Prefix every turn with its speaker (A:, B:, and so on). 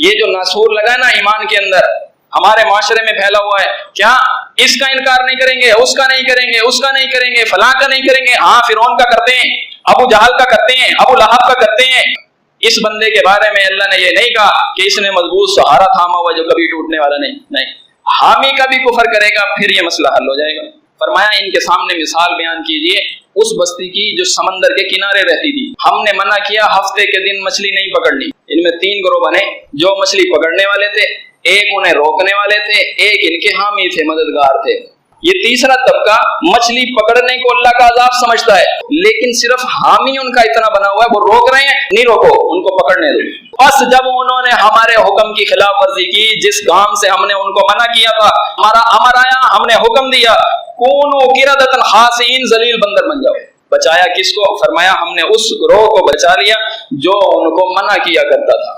A: ये जो नासूर लगा ना ईमान के अंदर, हमारे माशरे में फैला हुआ है, क्या इसका इनकार नहीं करेंगे, उसका नहीं करेंगे, उसका नहीं करेंगे, फलां का नहीं करेंगे, हाँ फिरौन का करते हैं, अबू जहल का करते हैं, अबू लहब का करते हैं। इस बंदे के बारे में अल्लाह ने ये नहीं कहा कि इसने मजबूत सहारा थामा हुआ जो कभी टूटने वाला नहीं, हामी का भी कुफर करेगा फिर ये मसला हल हो जाएगा। फरमाया इनके सामने मिसाल बयान कीजिए उस बस्ती की जो समंदर के किनारे रहती थी। हमने मना किया हफ्ते के दिन मछली नहीं पकड़नी। इनमें 3 ग्रोह बने, जो मछली पकड़ने वाले थे, एक उन्हें रोकने वाले थे, एक इनके हामी थे, मददगार थे। ये तीसरा तबका मछली पकड़ने को अल्लाह का अजाब समझता है, लेकिन सिर्फ हामी उनका इतना बना हुआ है, वो रोक रहे हैं, नहीं रोको, उनको पकड़ने दो। बस जब उन्होंने हमारे हुक्म की खिलाफ वर्जी की, जिस काम से हमने उनको मना किया था, हमारा अमर आया, हमने हुक्म दिया कूनू किरदतन खासीन, जलील बंदर बन जाओ। बचाया किसको? फरमाया हमने उस ग्रोह को बचा लिया जो उनको मना किया करता था।